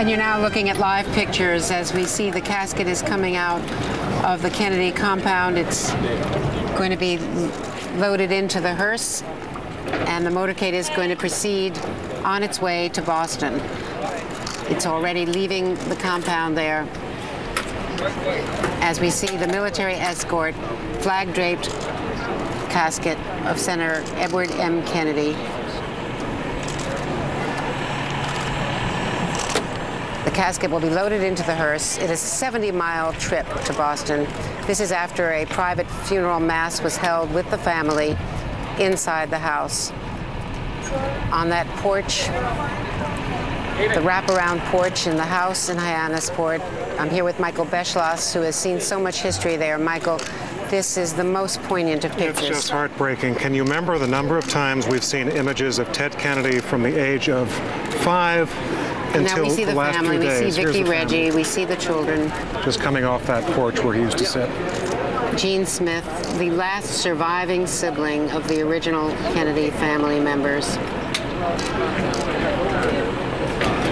And you're now looking at live pictures as we see the casket is coming out of the Kennedy compound. It's going to be loaded into the hearse, and the motorcade is going to proceed on its way to Boston. It's already leaving the compound there as we see the military escort, flag-draped casket of Senator Edward M. Kennedy. The casket will be loaded into the hearse. It is a 70-mile trip to Boston. This is after a private funeral mass was held with the family inside the house. On that porch, the wraparound porch in the house in Hyannis Port, I'm here with Michael Beschloss, who has seen so much history there. Michael, this is the most poignant of pictures. It's just heartbreaking. Can you remember the number of times we've seen images of Ted Kennedy from the age of 5 until now we see the last family, few days? We see Vicki Reggie, we see the children. Just coming off that porch where he used to sit. Gene Smith, the last surviving sibling of the original Kennedy family members.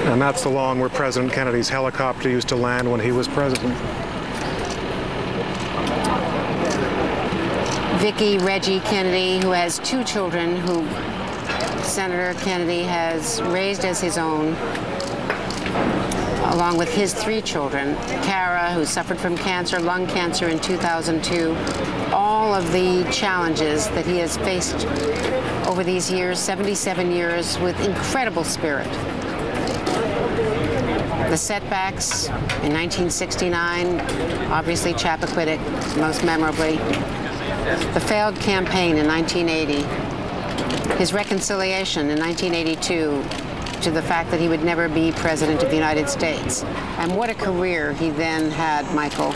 And that's the lawn where President Kennedy's helicopter used to land when he was president. Vicki Reggie Kennedy, who has 2 children who Senator Kennedy has raised as his own, along with his 3 children. Cara, who suffered from cancer, lung cancer in 2002. All of the challenges that he has faced over these years, 77 years, with incredible spirit. The setbacks in 1969, obviously Chappaquiddick, most memorably. The failed campaign in 1980. His reconciliation in 1982 to the fact that he would never be president of the United States. And what a career he then had, Michael.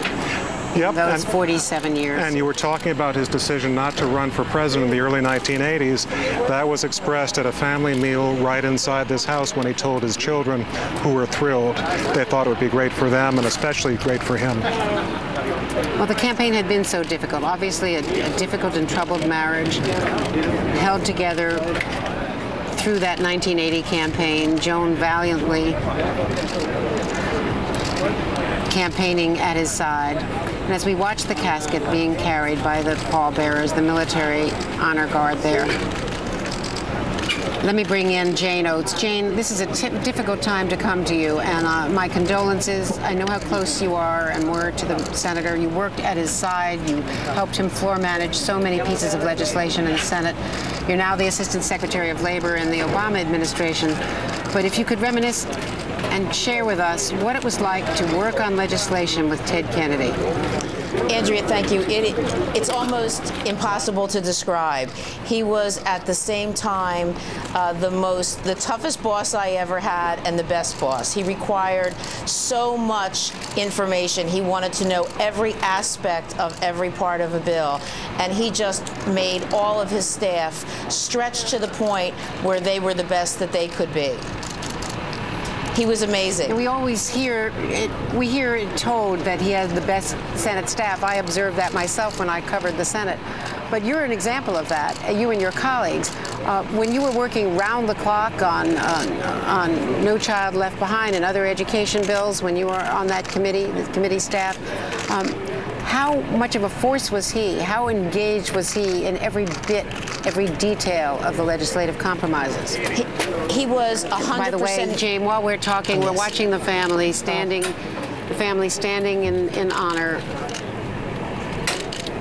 Yep, those 47 years. And you were talking about his decision not to run for president in the early 1980s. That was expressed at a family meal right inside this house when he told his children, who were thrilled. They thought it would be great for them and especially great for him. Well, the campaign had been so difficult. Obviously, a difficult and troubled marriage held together through that 1980 campaign. Joan valiantly campaigning at his side. And as we watch the casket being carried by the pallbearers, the military honor guard there, let me bring in Jane Oates. Jane, this is a difficult time to come to you, and my condolences. I know how close you are and were to the senator. You worked at his side. You helped him floor manage so many pieces of legislation in the Senate. You're now the Assistant Secretary of Labor in the Obama administration. But if you could reminisce and share with us what it was like to work on legislation with Ted Kennedy. Andrea, thank you. It's almost impossible to describe. He was at the same time the toughest boss I ever had and the best boss. He required so much information. He wanted to know every aspect of every part of a bill, and he just made all of his staff stretch to the point where they were the best that they could be. He was amazing. And we always hear it told that he has the best Senate staff. I observed that myself when I covered the Senate. But you're an example of that, you and your colleagues. When you were working round the clock on No Child Left Behind and other education bills, when you were on that committee, the committee staff, how much of a force was he? How engaged was he in every bit, every detail of the legislative compromises? He was 100%. By the way, Jane, while we're talking, we're watching the family standing, in honor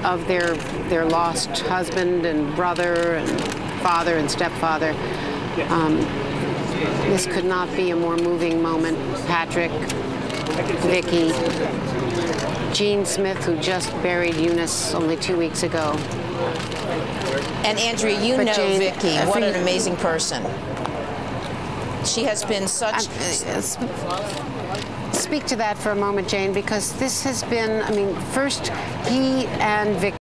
of their lost husband and brother and father and stepfather. This could not be a more moving moment. Patrick, Vicki, Gene Smith, who just buried Eunice only 2 weeks ago. And Andrea, you know Jane, Vicki, what an amazing person. She has been such... Speak to that for a moment, Jane, because this has been, I mean, first he and Vicki